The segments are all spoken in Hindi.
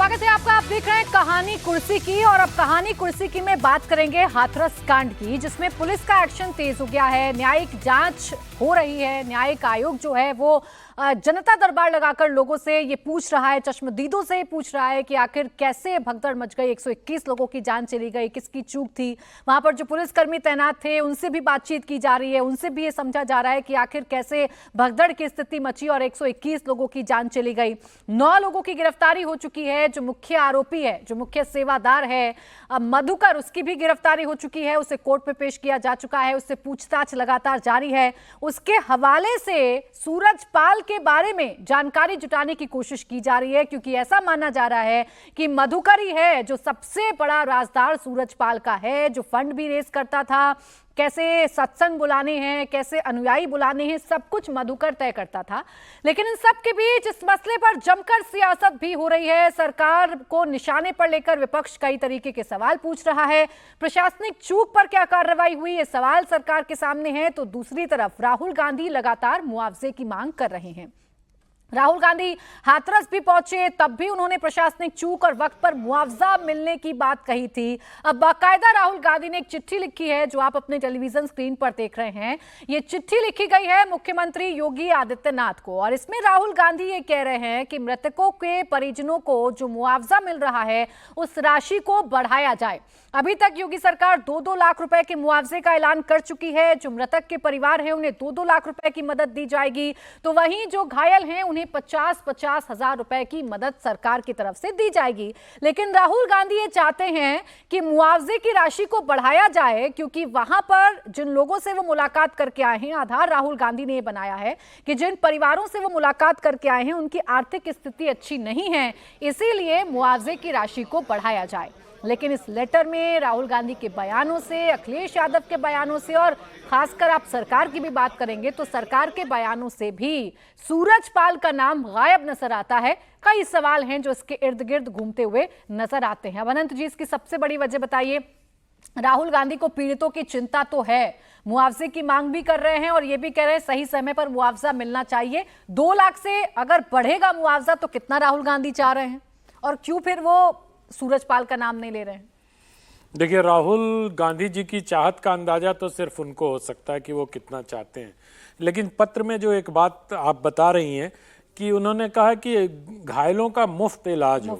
स्वागत है आपका। आप देख रहे हैं कहानी कुर्सी की और अब कहानी कुर्सी की में बात करेंगे हाथरस कांड की, जिसमें पुलिस का एक्शन तेज हो गया है। न्यायिक जांच हो रही है। न्यायिक आयोग जो है वो जनता दरबार लगाकर लोगों से ये पूछ रहा है, चश्मदीदों से पूछ रहा है कि आखिर कैसे भगदड़ मच गई, 121 लोगों की जान चली गई, किसकी चूक थी। वहां पर जो पुलिसकर्मी तैनात थे उनसे भी बातचीत की जा रही है, उनसे भी ये समझा जा रहा है कि आखिर कैसे भगदड़ की स्थिति मची और 121 लोगों की जान चली गई। 9 लोगों की गिरफ्तारी हो चुकी है। जो मुख्य आरोपी है, जो मुख्य सेवादार है मधुकर, उसकी भी गिरफ्तारी हो चुकी है। उसे कोर्ट में पेश किया जा चुका है। उससे पूछताछ लगातार जारी है। उसके हवाले से सूरजपाल के बारे में जानकारी जुटाने की कोशिश की जा रही है, क्योंकि ऐसा माना जा रहा है कि मधुकर ही है जो सबसे बड़ा राजदार सूरजपाल का है, जो फंड भी रेस करता था, कैसे सत्संग बुलाने हैं, कैसे अनुयायी बुलाने हैं, सब कुछ मधुकर तय करता था। लेकिन इन सब के बीच इस मसले पर जमकर सियासत भी हो रही है। सरकार को निशाने पर लेकर विपक्ष कई तरीके के सवाल पूछ रहा है। प्रशासनिक चूक पर क्या कार्रवाई हुई, ये सवाल सरकार के सामने है। तो दूसरी तरफ राहुल गांधी लगातार मुआवजे की मांग कर रहे हैं। राहुल गांधी हाथरस भी पहुंचे, तब भी उन्होंने प्रशासनिक चूक और वक्त पर मुआवजा मिलने की बात कही थी। अब बाकायदा राहुल गांधी ने एक चिट्ठी लिखी है, जो आप अपने टेलीविजन स्क्रीन पर देख रहे हैं। ये चिट्ठी लिखी गई है मुख्यमंत्री योगी आदित्यनाथ को, और इसमें राहुल गांधी ये कह रहे हैं कि मृतकों के परिजनों को जो मुआवजा मिल रहा है उस राशि को बढ़ाया जाए। अभी तक योगी सरकार 2-2 लाख रुपए के मुआवजे का ऐलान कर चुकी है। जो मृतक के परिवार हैं उन्हें 2-2 लाख रुपए की मदद दी जाएगी, तो वहीं जो घायल हैं उन्हें 50-50 हजार रुपए की मदद सरकार की तरफ से दी जाएगी। लेकिन राहुल गांधी ये चाहते हैं कि मुआवजे की राशि को बढ़ाया जाए, क्योंकि वहां पर जिन लोगों से वो मुलाकात करके आए हैं, आधार राहुल गांधी ने बनाया है कि जिन परिवारों से वो मुलाकात करके आए हैं उनकी आर्थिक स्थिति अच्छी नहीं है, इसीलिए मुआवजे की राशि को बढ़ाया जाए। लेकिन इस लेटर में राहुल गांधी के बयानों से, अखिलेश यादव के बयानों से, और खासकर आप सरकार की भी बात करेंगे तो सरकार के बयानों से भी सूरजपाल का नाम गायब नजर आता है। कई सवाल हैं जो इसके इर्द गिर्द घूमते हुए नजर आते हैं। अब अनंत जी, इसकी सबसे बड़ी वजह बताइए। राहुल गांधी को पीड़ितों की चिंता तो है, मुआवजे की मांग भी कर रहे हैं और ये भी कह रहे हैं सही समय पर मुआवजा मिलना चाहिए। 2 लाख से अगर बढ़ेगा मुआवजा तो कितना राहुल गांधी चाह रहे हैं, और क्यों फिर वो सूरजपाल का नाम नहीं ले रहे हैं? देखिए, राहुल गांधी जी की चाहत का अंदाजा तो सिर्फ उनको हो सकता है कि वो कितना चाहते हैं। लेकिन पत्र में जो एक बात आप बता रही हैं कि उन्होंने कहा कि घायलों का मुफ्त इलाज हो,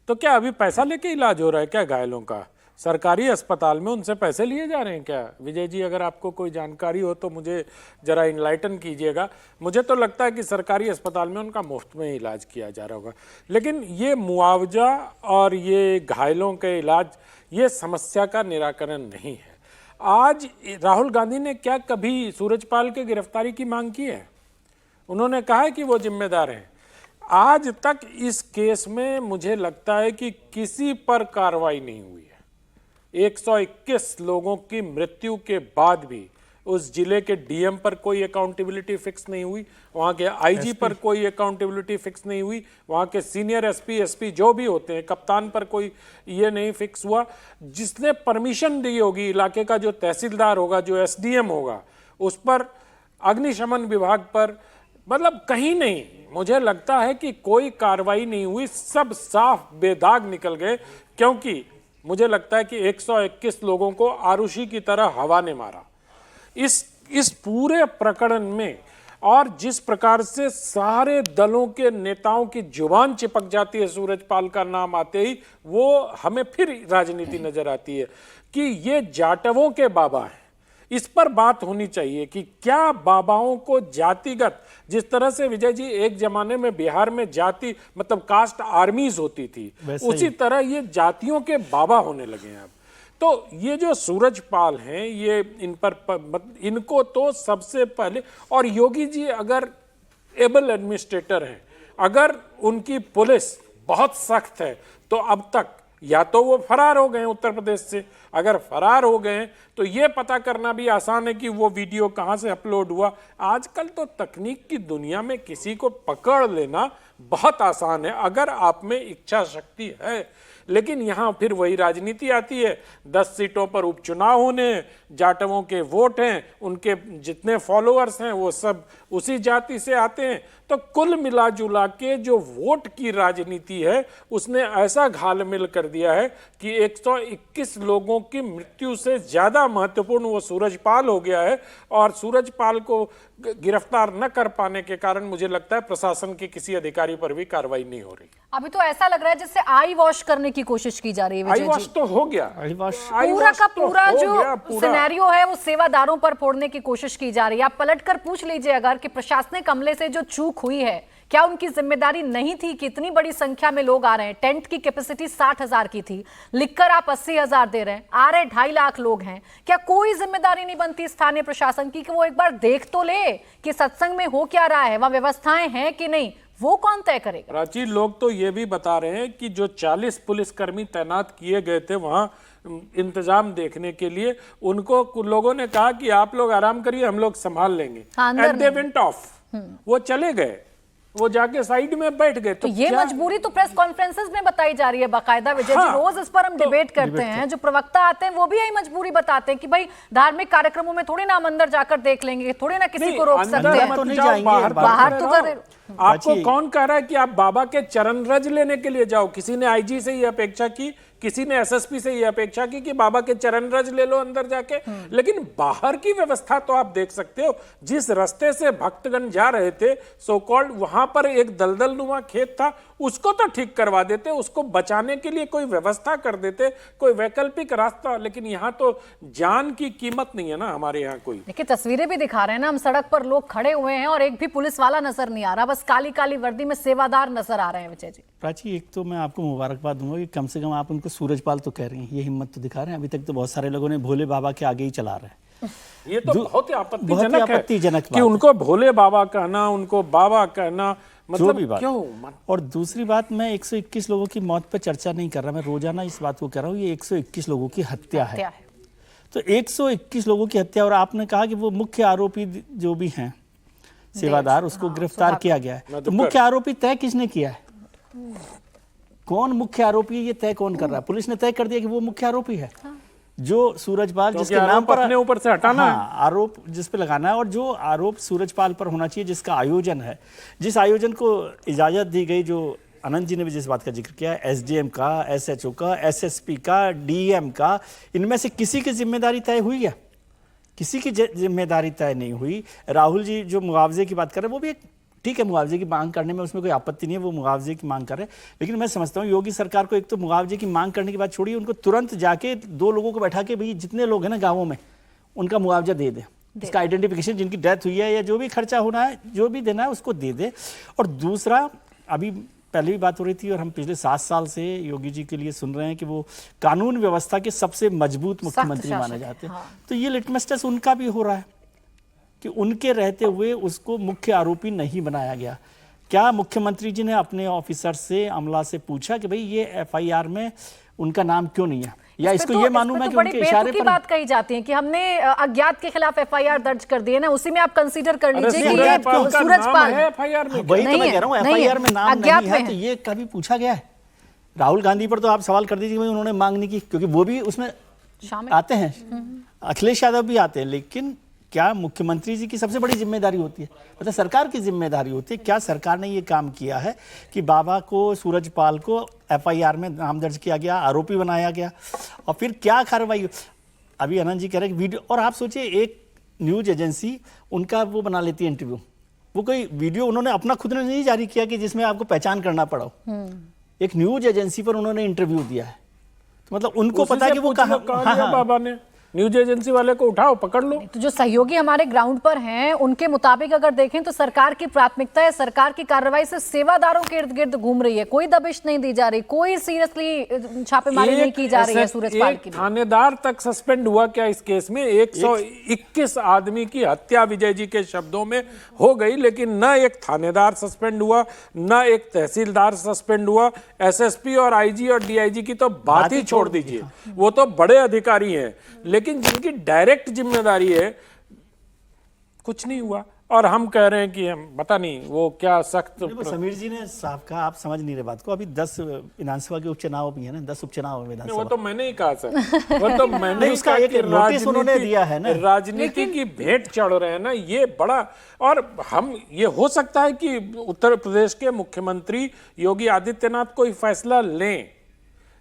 तो क्या अभी पैसा लेके इलाज हो रहा है क्या घायलों का? सरकारी अस्पताल में उनसे पैसे लिए जा रहे हैं क्या? विजय जी, अगर आपको कोई जानकारी हो तो मुझे जरा इनलाइटन कीजिएगा। मुझे तो लगता है कि सरकारी अस्पताल में उनका मुफ्त में इलाज किया जा रहा होगा। लेकिन ये मुआवजा और ये घायलों के इलाज, ये समस्या का निराकरण नहीं है। आज राहुल गांधी ने क्या कभी सूरजपाल के गिरफ्तारी की मांग की है? उन्होंने कहा है कि वो जिम्मेदार हैं। आज तक इस केस में मुझे लगता है कि किसी पर कार्रवाई नहीं हुई है। 121 लोगों की मृत्यु के बाद भी उस जिले के डीएम पर कोई अकाउंटेबिलिटी फिक्स नहीं हुई, वहां के आईजी पर कोई अकाउंटेबिलिटी फिक्स नहीं हुई, वहां के सीनियर एसपी जो भी होते हैं, कप्तान पर कोई ये नहीं फिक्स हुआ। जिसने परमिशन दी होगी, इलाके का जो तहसीलदार होगा, जो एसडीएम होगा, उस पर, अग्निशमन विभाग पर, मतलब कहीं नहीं। मुझे लगता है कि कोई कार्रवाई नहीं हुई, सब साफ बेदाग निकल गए, क्योंकि मुझे लगता है कि 121 लोगों को आरुषि की तरह हवा ने मारा इस पूरे प्रकरण में। और जिस प्रकार से सारे दलों के नेताओं की जुबान चिपक जाती है सूरजपाल का नाम आते ही, वो हमें फिर राजनीति नजर आती है कि ये जाटवों के बाबा हैं। इस पर बात होनी चाहिए कि क्या बाबाओं को जातिगत, जिस तरह से विजय जी एक जमाने में बिहार में जाति मतलब कास्ट आर्मीज होती थी, उसी तरह ये जातियों के बाबा होने लगे हैं अब। तो ये जो सूरजपाल हैं, ये इन पर इनको तो सबसे पहले, और योगी जी अगर एबल एडमिनिस्ट्रेटर हैं, अगर उनकी पुलिस बहुत सख्त है, तो अब तक या तो वो फरार हो गए उत्तर प्रदेश से। अगर फरार हो गए तो ये पता करना भी आसान है कि वो वीडियो कहाँ से अपलोड हुआ। आजकल तो तकनीक की दुनिया में किसी को पकड़ लेना बहुत आसान है, अगर आप में इच्छा शक्ति है। लेकिन यहाँ फिर वही राजनीति आती है। 10 सीटों पर उपचुनाव होने, जाटवों के वोट हैं, उनके जितने फॉलोअर्स हैं वो सब उसी जाति से आते हैं। तो कुल मिला जुला के जो वोट की राजनीति है उसने ऐसा घालमेल कर दिया है कि 121 लोगों की मृत्यु से ज्यादा महत्वपूर्ण वो सूरजपाल हो गया है। और सूरजपाल को गिरफ्तार न कर पाने के कारण मुझे लगता है प्रशासन के किसी अधिकारी पर भी कार्रवाई नहीं हो रही। अभी तो ऐसा लग रहा है जैसे आई वॉश करने की कोशिश की जा रही है। आई वॉश तो हो गया, पूरा का पूरा जो सिनेरियो है वो सेवादारों पर फोड़ने की कोशिश की जा रही है। आप पलटकर पूछ लीजिए अगर कि प्रशासनिक अमले से जो चूक हुई है, क्या उनकी जिम्मेदारी नहीं थी कि इतनी बड़ी संख्या में लोग आ रहे हैं? टेंट की कैपेसिटी 60,000 की थी, लिखकर आप 80,000 दे रहे हैं, आ रहे 2.5 लाख लोग हैं। क्या कोई जिम्मेदारी नहीं बनती स्थानीय प्रशासन की कि वो एक बार देख तो ले कि सत्संग में हो क्या रहा है, वहां व्यवस्थाएं हैं कि नहीं? वो कौन तय करेगा? प्राची, लोग तो ये भी बता रहे हैं कि जो 40 पुलिसकर्मी तैनात किए गए थे वहां इंतजाम देखने के लिए, उनको लोगों ने कहा कि आप लोग आराम करिए, हम लोग संभाल लेंगे। एंड दे वेंट ऑफ, वो चले गए, वो जाके साइड में बैठ गए। तो ये मजबूरी तो प्रेस कॉन्फ्रेंसेस में बताई जा रही है बाकायदा। विजय जी, रोज इस पर हम डिबेट करते हैं, जो प्रवक्ता आते हैं वो भी यही मजबूरी बताते हैं कि भाई धार्मिक कार्यक्रमों में थोड़ी ना हम अंदर जाकर देख लेंगे, थोड़ी ना किसी को रोक सकते हैं। तो नहीं जाएंगे, बाहर तो कर। आपको कौन कह रहा है कि आप बाबा के चरण रज लेने के लिए जाओ? किसी ने आईजी से ये अपेक्षा की, किसी ने एसएसपी से ये अपेक्षा की कि बाबा के चरण रज ले लो अंदर जाके। लेकिन बाहर की व्यवस्था तो आप देख सकते हो। जिस रास्ते से भक्तगण जा रहे थे सो कॉल्ड, वहां पर एक दलदल नुमा खेत था, उसको तो ठीक करवा देते, उसको बचाने के लिए कोई व्यवस्था कर देते, कोई वैकल्पिक रास्ता। लेकिन यहाँ तो जान की कीमत नहीं है ना हमारे यहाँ कोई। देखिए तस्वीरें भी दिखा रहे हैं ना, हम सड़क पर लोग खड़े हुए हैं और एक भी पुलिस वाला नजर नहीं आ रहा, बस काली काली वर्दी में सेवादार नजर आ रहे हैं। विजय जी, प्राची, एक तो मैं आपको मुबारकबाद दूंगा कि कम से कम आप उनको सूरजपाल तो कह रही हैं, ये हिम्मत तो दिखा रहे हैं। अभी तक तो बहुत सारे लोगों ने भोले बाबा के आगे ही चला रहे हैं। ये तो बहुत ही आपत्तिजनक है कि बात उनको भोले बाबा कहना, उनको बाबा कहना, मतलब भी बात। क्यों? और दूसरी बात, मैं 121 लोगों की मौत पर चर्चा नहीं कर रहा, मैं रोजाना इस बात को कह रहा हूँ, ये 121 लोगों की हत्या है। तो 121 लोगों की हत्या, और आपने कहा कि वो मुख्य आरोपी जो भी हैं सेवादार, उसको गिरफ्तार किया गया है। तो मुख्य आरोपी तय किसने किया है? कौन मुख्य आरोपी है, ये तय कौन कर रहा है? पुलिस ने तय कर दिया कि वो मुख्य आरोपी है। जो सूरजपाल जिसके नाम पर अपने ऊपर से हटाना है, आरोप जिस पे लगाना है, और जो आरोप सूरजपाल पर होना चाहिए, जिसका आयोजन है, जिस आयोजन को इजाजत दी गई, जो अनंत जी ने भी जिस बात का जिक्र किया, एसडीएम का, एसएचओ का, एसएसपी का, डीएम का, इनमें से किसी की जिम्मेदारी तय हुई है? किसी की जिम्मेदारी तय नहीं हुई। राहुल जी जो मुआवजे की बात कर रहे हैं, वो भी ठीक है, मुआवजे की मांग करने में उसमें कोई आपत्ति नहीं है, वो मुआवजे की मांग कर रहे हैं। लेकिन मैं समझता हूँ योगी सरकार को एक तो मुआवजे की मांग करने की बात छोड़िए, उनको तुरंत जाके 2 लोगों को बैठा के, भाई जितने लोग हैं ना गाँवों में, उनका मुआवजा दे दे, इसका आइडेंटिफिकेशन, जिनकी डेथ हुई है या जो भी खर्चा होना है, जो भी देना है उसको दे दे। और दूसरा, अभी पहले भी बात हो रही थी और हम पिछले 7 साल से योगी जी के लिए सुन रहे हैं कि वो कानून व्यवस्था के सबसे मजबूत मुख्यमंत्री माने जाते हैं। तो ये लिटमस टेस्ट उनका भी हो रहा है कि उनके रहते हुए उसको मुख्य आरोपी नहीं बनाया गया। क्या मुख्यमंत्री जी ने अपने ऑफिसर से, अमला से पूछा कि भाई ये एफआईआर में उनका नाम क्यों नहीं है? या इसको ये मालूम है कि उनके इशारे पर बात कही जाती है कि हमने अज्ञात के खिलाफ एफआईआर दर्ज कर दी है ना, उसी में आप कंसीडर कर लीजिए कि ये सूरजपाल है। एफआईआर में वही तो मैं कह रहा हूँ, एफआईआर में नाम नहीं है, तो ये कभी पूछा गया है? राहुल गांधी पर तो आप सवाल कर दीजिए, उन्होंने मांग नहीं की, क्योंकि वो भी उसमें आते हैं, अखिलेश यादव भी आते हैं। लेकिन क्या मुख्यमंत्री जी की सबसे बड़ी जिम्मेदारी होती है, मतलब सरकार की जिम्मेदारी होती है? क्या सरकार ने ये काम किया है कि बाबा को, सूरजपाल को एफआईआर में नाम दर्ज किया गया, आरोपी बनाया गया, और फिर क्या कार्रवाई? अभी अनंत जी कह रहे हैं वीडियो, और आप सोचिए एक न्यूज एजेंसी उनका वो बना लेती है इंटरव्यू, वो कोई वीडियो उन्होंने अपना खुद ने नहीं जारी किया कि जिसमें आपको पहचान करना पड़ा हो, एक न्यूज एजेंसी पर उन्होंने इंटरव्यू दिया है। तो मतलब उनको पता है कि वो कहाँ, बाबा ने न्यूज एजेंसी वाले को उठाओ, पकड़ लो। तो जो सहयोगी हमारे ग्राउंड पर हैं, उनके मुताबिक अगर देखें तो सरकार की प्राथमिकता है, सरकार की कार्रवाई से सेवादारों के इर्द गिर्द घूम रही है, कोई दबिश नहीं दी जा रही, कोई सीरियसली छापेमारी नहीं की जा रही है सूरजपाल की। थानेदार तक सस्पेंड हुआ क्या इस केस में? 121 आदमी की हत्या विजय जी के शब्दों में हो गई, लेकिन न एक थानेदार सस्पेंड हुआ, न एक तहसीलदार सस्पेंड हुआ। एसएसपी और आईजी और डीआईजी की तो बात ही छोड़ दीजिए, वो तो बड़े अधिकारी हैं, लेकिन जिनकी डायरेक्ट जिम्मेदारी है, कुछ नहीं हुआ। और हम कह रहे हैं कि हम पता नहीं वो क्या सख्त। देखो, समीर जी ने साफ कहा, आप समझ नहीं रहे बात को। अभी 10 विधानसभा के उपचुनाव भी है ना, 10 उपचुनाव है विधानसभा। वो तो मैंने ही कहा सर, वो तो मैंने नहीं, ही उसका कहा एक कि नोटिस उन्होंने दिया है ना। राजनीति की भेंट चढ़ रहे हैं ना, ये बड़ा। और हम, ये हो सकता है कि उत्तर प्रदेश के मुख्यमंत्री योगी आदित्यनाथ कोई फैसला लें,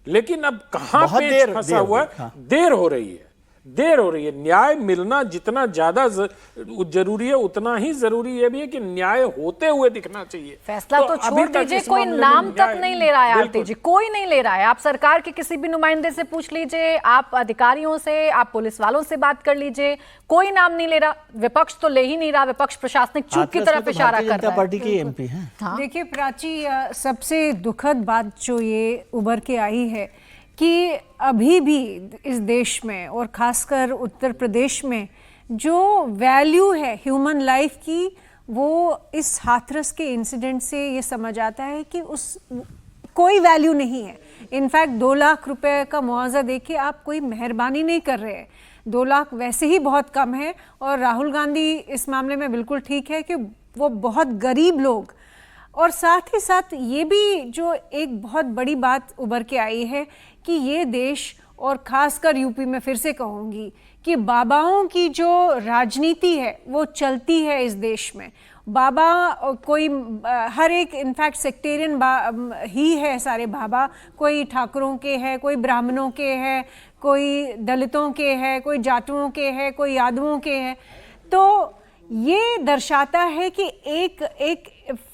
लेकिन अब कहां पे फंसा हुआ है, हाँ। देर हो रही है, देर हो रही है। न्याय मिलना जितना ज्यादा जरूरी है, उतना ही जरूरी ये भी है कि न्याय होते हुए दिखना चाहिए। फैसला तो अभी छोड़ तक दीजिए, इस कोई मामले में नाम तक न्याय नहीं ले रहा है आरती बिल्कुल। जी, कोई नहीं ले रहा है। आप सरकार के किसी भी नुमाइंदे से पूछ लीजिए, आप अधिकारियों से, आप पुलिस वालों से बात कर लीजिए, कोई नाम नहीं ले रहा। विपक्ष तो ले ही नहीं रहा, विपक्ष प्रशासनिक चूक की तरफ इशारा कर रहा है। पार्टी के एमपी हैं। हाँ। देखिए प्राची, सबसे दुखद बात जो ये उभर के आई है कि अभी भी इस देश में और खासकर उत्तर प्रदेश में जो वैल्यू है ह्यूमन लाइफ की, वो इस हाथरस के इंसिडेंट से ये समझ आता है कि उस कोई वैल्यू नहीं है। इनफैक्ट 2 लाख रुपए का मुआवजा देके आप कोई मेहरबानी नहीं कर रहे हैं। 2 लाख वैसे ही बहुत कम है। और राहुल गांधी इस मामले में बिल्कुल ठीक है कि वो बहुत गरीब लोग, और साथ ही साथ ये भी जो एक बहुत बड़ी बात उभर के आई है कि ये देश, और खासकर यूपी में फिर से कहूँगी कि बाबाओं की जो राजनीति है वो चलती है इस देश में। बाबा कोई हर एक इनफैक्ट सेक्टेरियन ही है सारे बाबा, कोई ठाकुरों के हैं, कोई ब्राह्मणों के हैं, कोई दलितों के हैं, कोई जाटुओं के हैं, कोई यादवों के हैं। तो ये दर्शाता है कि एक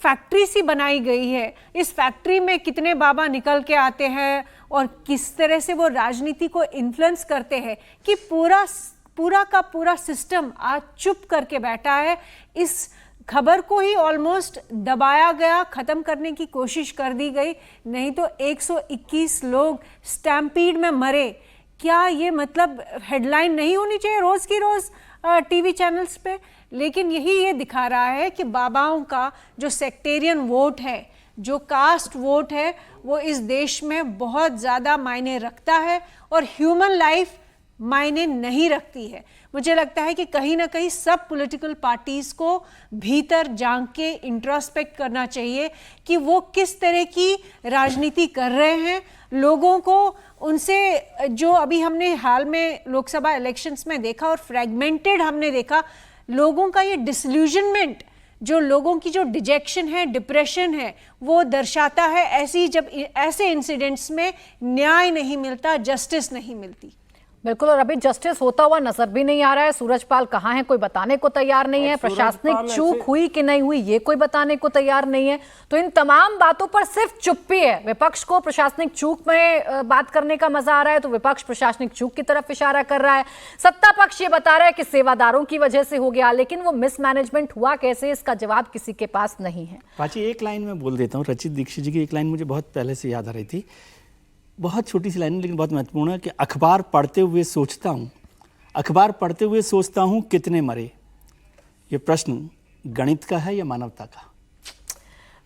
फैक्ट्री सी बनाई गई है। इस फैक्ट्री में कितने बाबा निकल के आते हैं और किस तरह से वो राजनीति को इन्फ्लुएंस करते हैं कि पूरा का पूरा सिस्टम आज चुप करके बैठा है। इस खबर को ही ऑलमोस्ट दबाया गया, खत्म करने की कोशिश कर दी गई। नहीं तो 121 लोग स्टैम्पीड में मरे। क्या ये मतलब हेडलाइन नहीं होनी चाहिए रोज की रोज टीवी चैनल्स पे? लेकिन यही ये दिखा रहा है कि बाबाओं का जो सेक्टेरियन वोट है, जो कास्ट वोट है, वो इस देश में बहुत ज़्यादा मायने रखता है और ह्यूमन लाइफ मायने नहीं रखती है। मुझे लगता है कि कहीं ना कहीं सब पॉलिटिकल पार्टीज़ को भीतर झांक के इंट्रोस्पेक्ट करना चाहिए कि वो किस तरह की राजनीति कर रहे हैं। लोगों को उनसे, जो अभी हमने हाल में लोकसभा इलेक्शंस में देखा और फ्रेगमेंटेड हमने देखा, लोगों का ये डिसल्यूजनमेंट, जो लोगों की जो डिजेक्शन है, डिप्रेशन है, वो दर्शाता है ऐसे इंसिडेंट्स में न्याय नहीं मिलता, जस्टिस नहीं मिलती। बिल्कुल, और अभी जस्टिस होता हुआ नजर भी नहीं आ रहा है। सूरजपाल कहाँ है, कोई बताने को तैयार नहीं है। प्रशासनिक चूक हुई कि नहीं हुई, ये कोई बताने को तैयार नहीं है। तो इन तमाम बातों पर सिर्फ चुप्पी है। विपक्ष को प्रशासनिक चूक में बात करने का मजा आ रहा है, तो विपक्ष प्रशासनिक चूक की तरफ इशारा कर रहा है। सत्ता पक्ष ये बता रहा है कि सेवादारों की वजह से हो गया, लेकिन वो मिसमैनेजमेंट हुआ कैसे, इसका जवाब किसी के पास नहीं है। पाची, एक लाइन में बोल देता हूँ। रचित दीक्षित जी की एक लाइन मुझे बहुत पहले से याद आ रही थी। बहुत छोटी सी लाइन है लेकिन बहुत महत्वपूर्ण है कि अखबार पढ़ते हुए सोचता हूँ कितने मरे। ये प्रश्न गणित का है या मानवता का?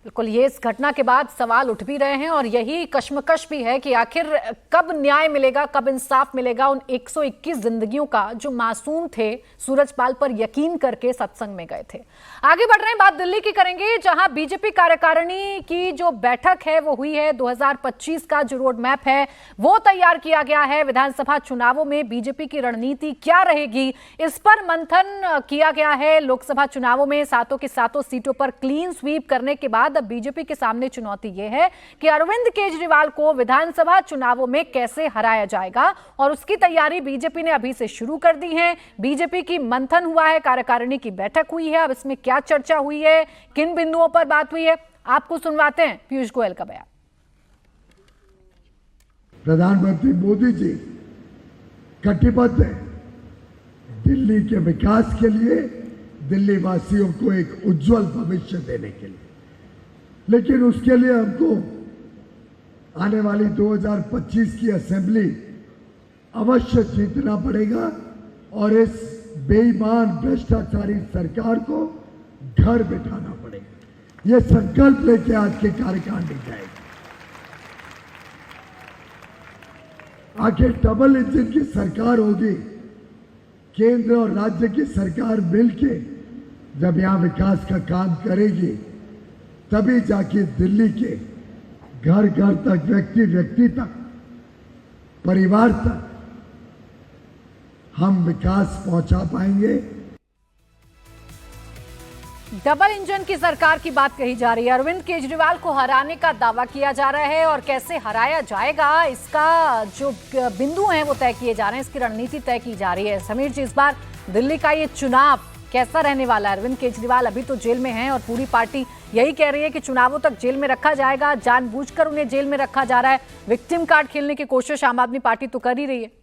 बिल्कुल, ये इस घटना के बाद सवाल उठ भी रहे हैं और यही कश्मकश भी है कि आखिर कब न्याय मिलेगा, कब इंसाफ मिलेगा उन 121 जिंदगियों का जो मासूम थे, सूरजपाल पर यकीन करके सत्संग में गए थे। आगे बढ़ रहे हैं, बात दिल्ली की करेंगे, जहां बीजेपी कार्यकारिणी की जो बैठक है वो हुई है। 2025 का जो रोड मैप है वो तैयार किया गया है। विधानसभा चुनावों में बीजेपी की रणनीति क्या रहेगी, इस पर मंथन किया गया है। लोकसभा चुनावों में 7 की 7 सीटों पर क्लीन स्वीप करने के बाद अब बीजेपी के सामने चुनौती यह है कि अरविंद केजरीवाल को विधानसभा चुनावों में कैसे हराया जाएगा, और उसकी तैयारी बीजेपी ने अभी से शुरू कर दी है। बीजेपी की मंथन हुआ है, कार्यकारिणी की बैठक हुई है। अब इसमें क्या चर्चा हुई है, किन बिंदुओं पर बात हुई है, आपको सुनवाते हैं पीयूष गोयल का बयान। प्रधानमंत्री मोदी जी कटिबद्ध है दिल्ली के विकास के लिए, दिल्ली वासियों को एक उज्जवल भविष्य देने के लिए। लेकिन उसके लिए हमको आने वाली 2025 की असेंबली अवश्य जीतना पड़ेगा और इस बेईमान भ्रष्टाचारी सरकार को घर बिठाना पड़ेगा। यह संकल्प लेके आज के कार्यकारिणी जाएगी। आखिर डबल इंजन की सरकार होगी, केंद्र और राज्य की सरकार मिलके जब यहाँ विकास का काम करेगी तभी जाके दिल्ली के घर घर तक, व्यक्ति व्यक्ति तक, परिवार तक हम विकास पहुंचा पाएंगे। डबल इंजन की सरकार की बात कही जा रही है। अरविंद केजरीवाल को हराने का दावा किया जा रहा है और कैसे हराया जाएगा इसका जो बिंदु हैं वो तय किए जा रहे हैं, इसकी रणनीति तय की जा रही है। समीर जी, इस बार दिल्ली का ये चुनाव कैसा रहने वाला है? अरविंद केजरीवाल अभी तो जेल में हैं और पूरी पार्टी यही कह रही है कि चुनावों तक जेल में रखा जाएगा, जानबूझकर उन्हें जेल में रखा जा रहा है। विक्टिम कार्ड खेलने की कोशिश आम आदमी पार्टी तो कर ही रही है।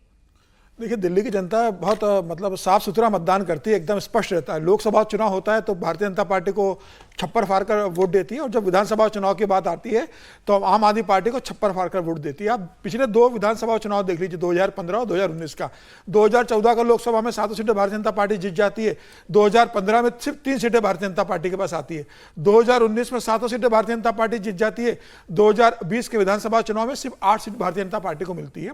देखिए, दिल्ली की जनता बहुत मतलब साफ सुथरा मतदान करती है, एकदम स्पष्ट रहता है। लोकसभा चुनाव होता है तो भारतीय जनता पार्टी को छप्पर फाड़ कर वोट देती है, और जब विधानसभा चुनाव की बात आती है तो आम आदमी पार्टी को छप्पर फाड़ कर वोट देती है। आप पिछले 2 विधानसभा चुनाव देख लीजिए, 2015 और 2019 का। 2014 का लोकसभा में 7 सीटें भारतीय जनता पार्टी जीत जाती है, 2015 में सिर्फ 3 सीटें भारतीय जनता पार्टी के पास आती है, 2019 में 7 सीटें भारतीय जनता पार्टी जीत जाती है, 2020 के विधानसभा चुनाव में सिर्फ 8 सीट भारतीय जनता पार्टी को मिलती है,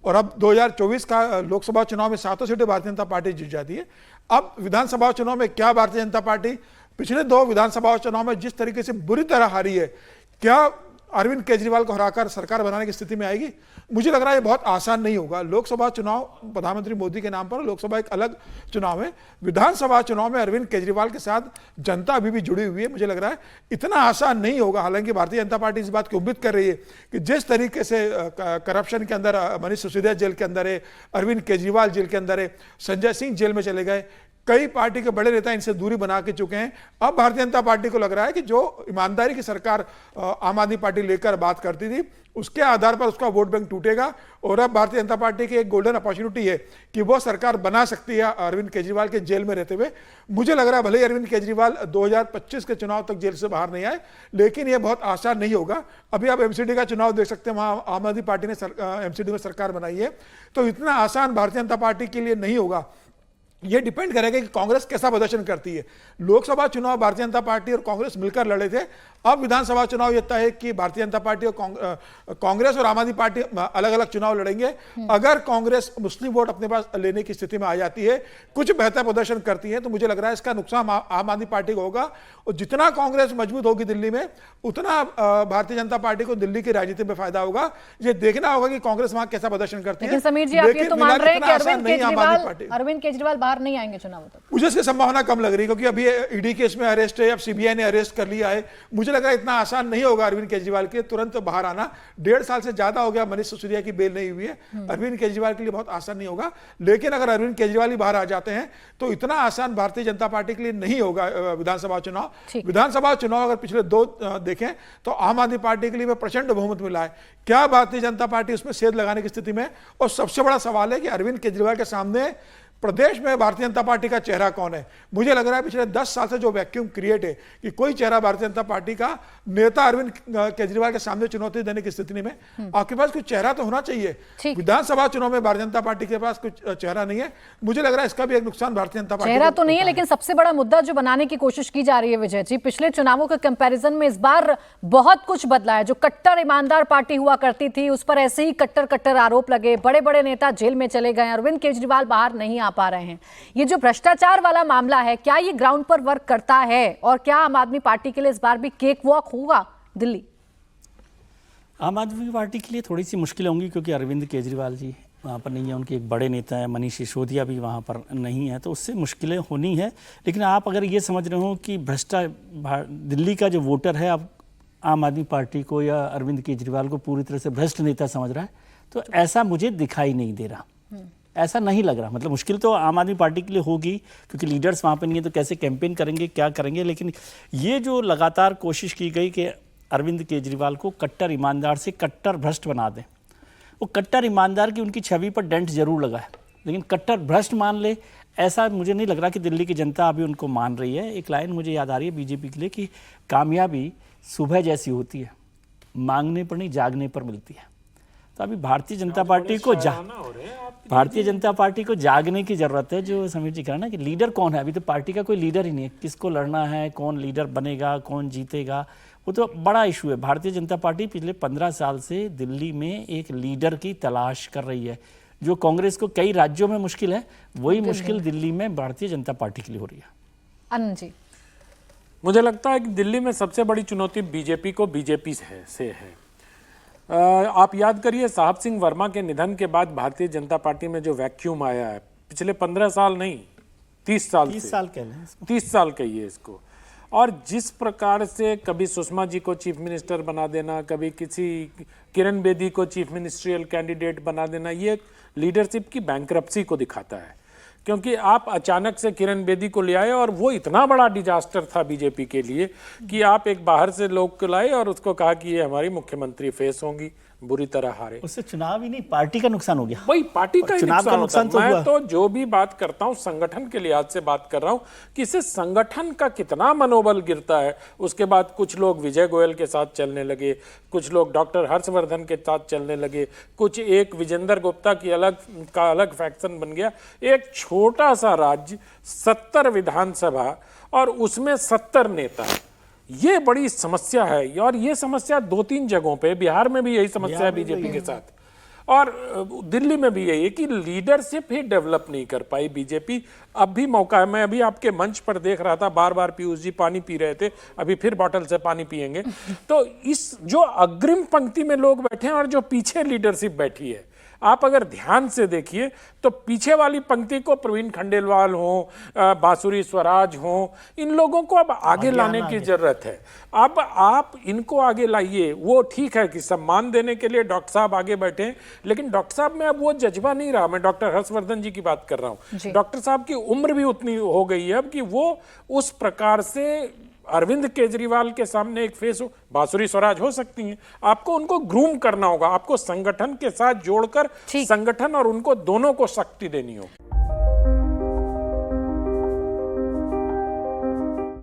और अब 2024 का लोकसभा चुनाव में 7 सीटें भारतीय जनता पार्टी जीत जाती है। अब विधानसभा चुनाव में क्या भारतीय जनता पार्टी पिछले 2 विधानसभा चुनाव में जिस तरीके से बुरी तरह हारी है, क्या अरविंद केजरीवाल को हराकर सरकार बनाने की स्थिति में आएगी? मुझे लग रहा है ये बहुत आसान नहीं होगा। लोकसभा चुनाव प्रधानमंत्री मोदी के नाम पर, लोकसभा एक अलग चुनाव है। विधानसभा चुनाव में अरविंद केजरीवाल के साथ जनता अभी भी जुड़ी हुई है। मुझे लग रहा है इतना आसान नहीं होगा। हालांकि भारतीय जनता पार्टी इस बात की उम्मीद कर रही है कि जिस तरीके से करप्शन के अंदर मनीष सिसोदिया जेल के अंदर है, अरविंद केजरीवाल जेल के अंदर है, संजय सिंह जेल में चले गए, कई पार्टी के बड़े नेता इनसे दूरी बना के चुके हैं। अब भारतीय जनता पार्टी को लग रहा है कि जो ईमानदारी की सरकार आम आदमी पार्टी लेकर बात करती थी, उसके आधार पर उसका वोट बैंक टूटेगा, और अब भारतीय जनता पार्टी की एक गोल्डन अपॉर्चुनिटी है कि वो सरकार बना सकती है अरविंद केजरीवाल के जेल में रहते हुए। मुझे लग रहा है भले ही अरविंद केजरीवाल 2025 के चुनाव तक जेल से बाहर नहीं आए, लेकिन ये बहुत आसान नहीं होगा। अभी आप एमसीडी का चुनाव देख सकते हैं, वहां आम आदमी पार्टी ने एमसीडी में सरकार बनाई है, तो इतना आसान भारतीय जनता पार्टी के लिए नहीं होगा। ये डिपेंड करेगा कि कांग्रेस कैसा प्रदर्शन करती है। लोकसभा चुनाव भारतीय जनता पार्टी और कांग्रेस मिलकर लड़े थे, अब विधानसभा चुनाव ये तय है कि भारतीय जनता पार्टी और कांग्रेस और आम आदमी पार्टी अलग अलग चुनाव लड़ेंगे। अगर कांग्रेस मुस्लिम वोट अपने पास लेने की स्थिति में आ जाती है, कुछ बेहतर प्रदर्शन करती है, तो मुझे लग रहा है इसका नुकसान आम आदमी पार्टी को होगा। और जितना कांग्रेस मजबूत होगी दिल्ली में, उतना भारतीय जनता पार्टी को दिल्ली की राजनीति में फायदा होगा। ये देखना होगा कि कांग्रेस वहां कैसा प्रदर्शन करती है। लेकिन समीर जी, आप ये तो मान रहे हैं कि अरविंद केजरीवाल बाहर नहीं आएंगे चुनाव तक? मुझे इसकी संभावना कम लग रही है, क्योंकि अभी ईडी केस में अरेस्ट है, अब सीबीआई ने अरेस्ट कर लिया है। मुझे लग रहा है इतना आसान नहीं होगा अरविंद केजरीवाल के तुरंत बाहर आना। 1.5 साल से ज्यादा हो गया मनीष सिसोदिया की बेल नहीं हुई है। अरविंद केजरीवाल के लिए बहुत आसान नहीं होगा, लेकिन अगर अरविंद केजरीवाल ही बाहर आ जाते हैं तो इतना आसान भारतीय जनता पार्टी के लिए नहीं होगा विधानसभा चुनाव। विधानसभा चुनाव अगर पिछले 2 देखें तो आम आदमी पार्टी के लिए प्रचंड बहुमत मिला है। क्या भारतीय जनता पार्टी उसमें सेध लगाने की स्थिति में? और सबसे बड़ा सवाल है कि अरविंद केजरीवाल के सामने प्रदेश में भारतीय जनता पार्टी का चेहरा कौन है? मुझे लग रहा है पिछले 10 साल से जो वैक्यूम क्रिएट है कि कोई चेहरा भारतीय जनता पार्टी का नेता अरविंद केजरीवाल के सामने चुनौती देने की स्थिति में आपके पास कुछ चेहरा तो होना चाहिए। विधानसभा चुनाव में भारतीय जनता पार्टी के पास कुछ चेहरा नहीं है। मुझे लग रहा है इसका भी एक नुकसान भारतीय जनता पार्टी चेहरा तो नहीं है, लेकिन सबसे बड़ा मुद्दा जो बनाने की कोशिश की जा रही है विजय जी, पिछले चुनावों के कंपैरिजन में इस बार बहुत कुछ बदला है। जो कट्टर ईमानदार पार्टी हुआ करती थी, उस पर ऐसे ही कट्टर आरोप लगे, बड़े बड़े नेता जेल में चले गए, अरविंद केजरीवाल बाहर नहीं आ पा रहे हैं। ये जो भ्रष्टाचार वाला मामला है, क्या ये ग्राउंड पर वर्क करता है? और क्या आम आदमी पार्टी के लिए इस बार भी केक वॉक होगा दिल्ली? आम आदमी पार्टी के लिए थोड़ी सी मुश्किलें होंगी, क्योंकि अरविंद केजरीवाल जी वहाँ पर नहीं है, उनके एक बड़े नेता हैं, मनीष सिसोदिया भी वहाँ पर नहीं है, तो उससे मुश्किलें होनी है। लेकिन आप अगर ये समझ रहे हो कि दिल्ली का जो वोटर है अब आम आदमी पार्टी को या अरविंद केजरीवाल को पूरी तरह से भ्रष्ट नेता समझ रहा है, तो ऐसा मुझे दिखाई नहीं दे रहा, ऐसा नहीं लग रहा। मतलब मुश्किल तो आम आदमी पार्टी के लिए होगी, क्योंकि लीडर्स वहाँ पे नहीं है, तो कैसे कैंपेन करेंगे, क्या करेंगे। लेकिन ये जो लगातार कोशिश की गई कि अरविंद केजरीवाल को कट्टर ईमानदार से कट्टर भ्रष्ट बना दें, वो कट्टर ईमानदार की उनकी छवि पर डेंट जरूर लगा है, लेकिन कट्टर भ्रष्ट मान ले ऐसा मुझे नहीं लग रहा कि दिल्ली की जनता अभी उनको मान रही है। एक लाइन मुझे याद आ रही है बीजेपी के लिए कि कामयाबी सुबह जैसी होती है, मांगने पर नहीं जागने पर मिलती है। तो अभी भारतीय जनता पार्टी को जागने की जरूरत है। जो समीर जी कह रहे हैं ना कि लीडर कौन है, अभी तो पार्टी का कोई लीडर ही नहीं है, किसको लड़ना है, कौन लीडर बनेगा, कौन जीतेगा, वो तो बड़ा इशू है। भारतीय जनता पार्टी पिछले 15 साल से दिल्ली में एक लीडर की तलाश कर रही है। जो कांग्रेस को कई राज्यों में मुश्किल है, वही मुश्किल दिल्ली में भारतीय जनता पार्टी के लिए हो रही है। आनंद जी। मुझे लगता है कि दिल्ली में सबसे बड़ी चुनौती बीजेपी को बीजेपी से है। आप याद करिए साहब सिंह वर्मा के निधन के बाद भारतीय जनता पार्टी में जो वैक्यूम आया है पिछले 15 साल नहीं 30 साल 30 साल कह लें इसको। 30 साल कहिए इसको। और जिस प्रकार से कभी सुषमा जी को चीफ मिनिस्टर बना देना, कभी किसी किरण बेदी को चीफ मिनिस्ट्रियल कैंडिडेट बना देना, ये लीडरशिप की बैंकरप्सी को दिखाता है। क्योंकि आप अचानक से किरण बेदी को ले आए और वो इतना बड़ा डिजास्टर था बीजेपी के लिए कि आप एक बाहर से लोग को लाए और उसको कहा कि ये हमारी मुख्यमंत्री फेस होंगी, बुरी तरह हारे। उससे चुनाव ही नहीं पार्टी का नुकसान हो गया। वही पार्टी का ही चुनाव का नुकसान नुकसान तो मैं हुआ। तो जो भी बात करता हूं संगठन के लिहाज से बात कर रहा हूं कि इससे संगठन का कितना मनोबल गिरता है। उसके बाद कुछ लोग विजय गोयल के साथ चलने लगे, कुछ लोग डॉक्टर हर्षवर्धन के साथ चलने लगे, कुछ एक विजेंद्र गुप्ता की अलग फैक्शन बन गया। एक छोटा सा राज्य 70 विधानसभा और उसमें 70 नेता, ये बड़ी समस्या है। और ये समस्या 2-3 जगहों पे, बिहार में भी यही समस्या है बीजेपी के साथ और दिल्ली में भी यही है कि लीडरशिप ही डेवलप नहीं कर पाई बीजेपी। अब भी मौका है। मैं अभी आपके मंच पर देख रहा था, बार बार पीयूष जी पानी पी रहे थे, अभी फिर बोतल से पानी पिएंगे। तो इस जो अग्रिम पंक्ति में लोग बैठे हैं और जो पीछे लीडरशिप बैठी है, आप अगर ध्यान से देखिए तो पीछे वाली पंक्ति को प्रवीण खंडेलवाल हो, बांसुरी स्वराज हो, इन लोगों को अब आगे लाने की जरूरत है। अब आप इनको आगे लाइए। वो ठीक है कि सम्मान देने के लिए डॉक्टर साहब आगे बैठे हैं, लेकिन डॉक्टर साहब में अब वो जज्बा नहीं रहा। मैं डॉक्टर हर्षवर्धन जी की बात कर रहा हूँ। डॉक्टर साहब की उम्र भी उतनी हो गई है अब कि वो उस प्रकार से अरविंद केजरीवाल के सामने एक फेस हो, बांसुरी स्वराज हो सकती हैं। आपको उनको ग्रूम करना होगा, आपको संगठन के साथ जोड़कर संगठन और उनको दोनों को शक्ति देनी होगी।